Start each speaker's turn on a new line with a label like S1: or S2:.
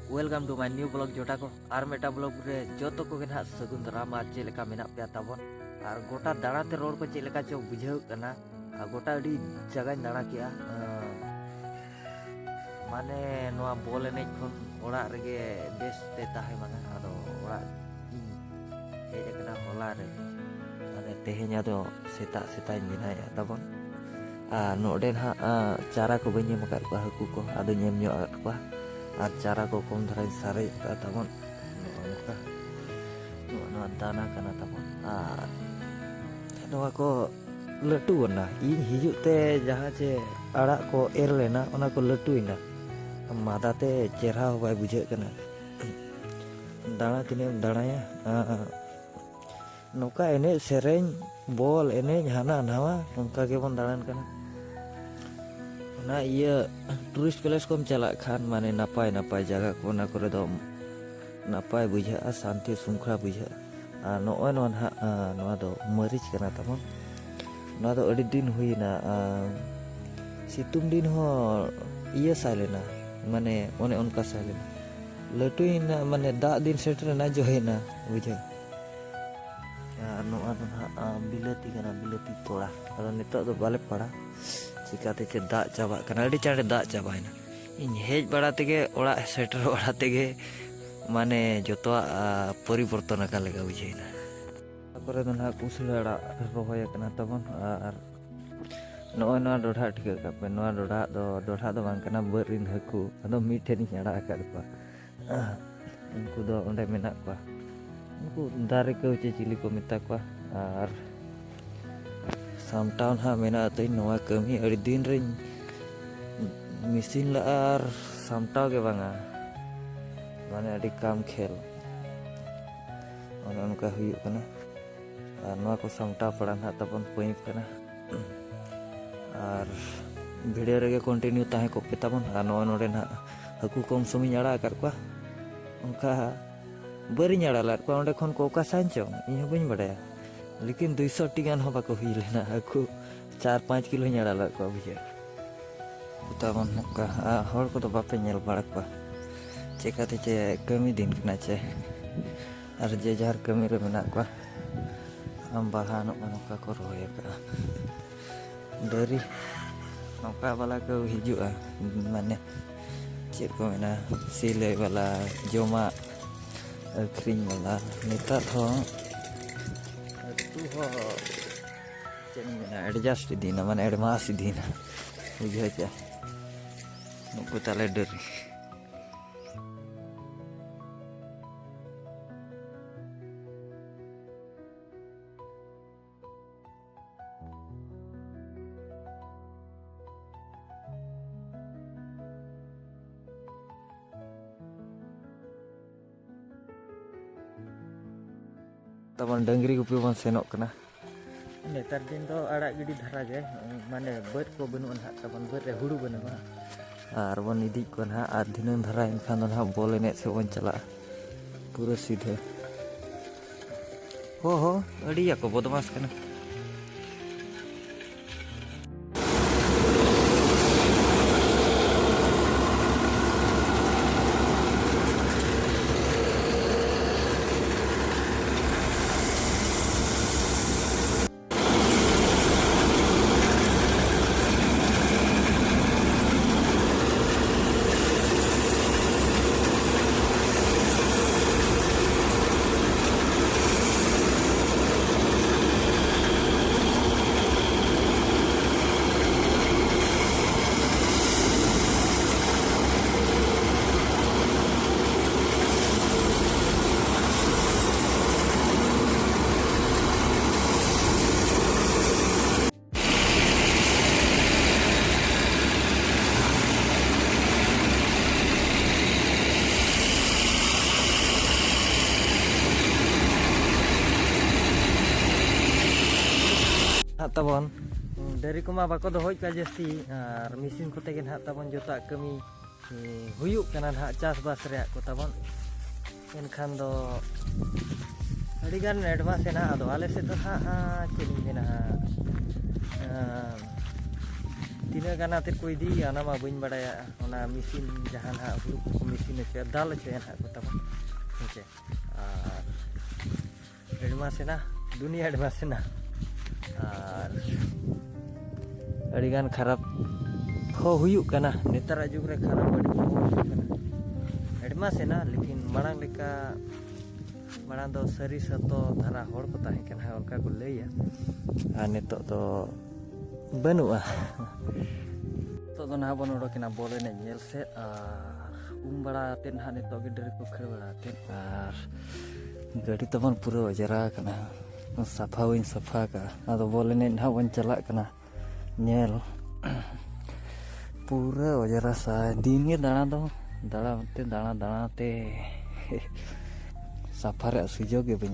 S1: welcome to my new blog जोटा को और मेटा ब्लॉग रे जो तो को ना सगुन दाराम आज चेलेका मेना पे ताबन और गोटा दाड़ाते रोड को चेलेका चो बुझाव कना गोटा अड़ी जगह दाड़ा किया माने नोआ बॉल एने खन ओड़ा रेगे बेस ते ताहे माने आदो ओड़ा हे एकना होला रे माने तेहेnya do सेता सेता बिनाया ताबन नोडे ना चारा को बनी मकर को हाकु को आदो nyem nyo को और चारा को कम धरा सारे ताबन नो दाना कना ताबन नोआ को लटू ना इन हिजुते जहाँ चे आड़ा को एर लेना ओना को लटूइना मादाते चेहरा बाय बुझे कना दाना तिने दाड़ाया नौका एने सेरें बॉल एने हाना नवा उनका के बन दाड़ान कना ना ये टूरिस्ट प्लेस को चला खान माने नापाय नापाय जगह को ना करे दो नापाय बुझा शांति सुंखला बुझा नोय नोन हा नोआ दो मरीच कना तमन नोआ दो अड़ी दिन हुई ना सितुम दिन हो ये साइलेना माने ओने उनका साइलेना लटुइना माने दा दिन सेटर ना जोहेना बुझा नोआ दो हा बिलती कना बिलती तोड़ा अरो नितो दो बाले पड़ा चिकाते चे दा चाबा कना अड़ी चाड़े दा चाबायना इन हेज बड़ा तेगे ओड़ा सेटर बड़ा तेगे माने जोतो परिवर्तन का लेगा बुझेना तारपरे दो ना कुसला रोहय कना तबन आर नोय नोआ डोढा ठिका कापे नोआ डोढा दो बांग कना बरिन हकु अदो मिठेनी अड़ा आकाद को उनको दो ओंडे मेना को उनको दारे को चे चिली को मिता को आर सामटाउन हा मेना तो नोआ कमी अड़ी दिन रे मिसिन ला आर सामटाव के बांगा माने अड़ी काम खेल उनका हुई कना और नोआ को सामटाव पड़ा ना तबन पई कना और वीडियो रे कंटिन्यू ताहे को पेताबन और नोआ नोडे ना हकु कम समय अड़ा कर को उनका बरी अड़ा लाद को ओंडे खन को का सांचो इन बइन बड़ाया लेकिन 200 टी गान हो बाको हुई लेना हकु 4-5 किलो अड़ा लाद को बुझे तबन का हर को तो बापे नेल बड़ा को चेकाते चे कमी दिन कना चे और जे जार कमी रे मेना को हम बाहानो नौका को रोय का डरी नौका वाला को हिजुआ माने चेक को मेना सिले वाला जोमा अखरिंग वाला नेता हो तू हो चेन मेना एडजस्ट दीना माने एडवांस दीना बुझे चे नुको ताले डरी तबन डंगरी गुपी बन सेनोक कना नेतार दिन तो आड़ा गिडी धारा गे माने बद को बनु ना तबन बद रे हुड़ू बनु आर बन इदी को ना आर दिन धारा इनखान ना बॉल एने से बन चला पूरा सीधे हो अड़ी को बदमाश कना तबन डेरी को बाको दो का जस्ती और मिसिन कोते के ना तबन जोता कमी हुयुक कना ना चासबास रे को तबन एनखान दो अड़ी गान एडवांस है ना आदो आले से तो हा चेनी मेना तीना गाना ते को इदी आना मा बइन बड़ाया ओना मिसिन जहां ना हुरु को मिसिन दाल हᱚᱪᱚᱭᱟ ᱱᱟᱦᱟᱜ ᱠᱚ ᱛᱟᱵᱚᱱ ᱦᱮᱸᱪᱮ ᱟᱨ ᱟᱹᱰᱤᱢᱟ ᱥᱮᱱᱟ दुनिया ᱟᱹᱰᱤᱢᱟ ᱥᱮᱱᱟ ᱟᱨ ᱟᱹᱰᱤᱜᱟन ᱠᱷᱟᱨᱟᱯ ᱦᱚᱸ ᱦᱩᱭᱩᱜ ᱠᱟᱱᱟ ᱱᱮᱛᱟᱨᱟᱜ ᱡᱩᱜᱽ ᱨᱮ ᱠᱷᱟᱨᱟᱯ ᱟᱹᱰᱤ ᱦᱩᱭᱩᱜ ᱠᱟᱱᱟ ᱟᱹᱰᱤᱢᱟ ᱥᱮᱱᱟ लेकिन माड़ांग लेका माड़ांग दो सरी सतो धारा हड़ को ताहें कना उनका को लैया आ नितोग दो बनुआ तो ना बन उडोकिना बॉल एने नेल से बड़ा ते ना नितोग गे डरे को खड़ बड़ा ते आर गाड़ी तबन पूरा अजरा कना सफा वइन सफा का आदो बॉल एने ना बन चला कना नेल पूरा अजरा सा दिन के दाड़ा ते सफार सुजोग बे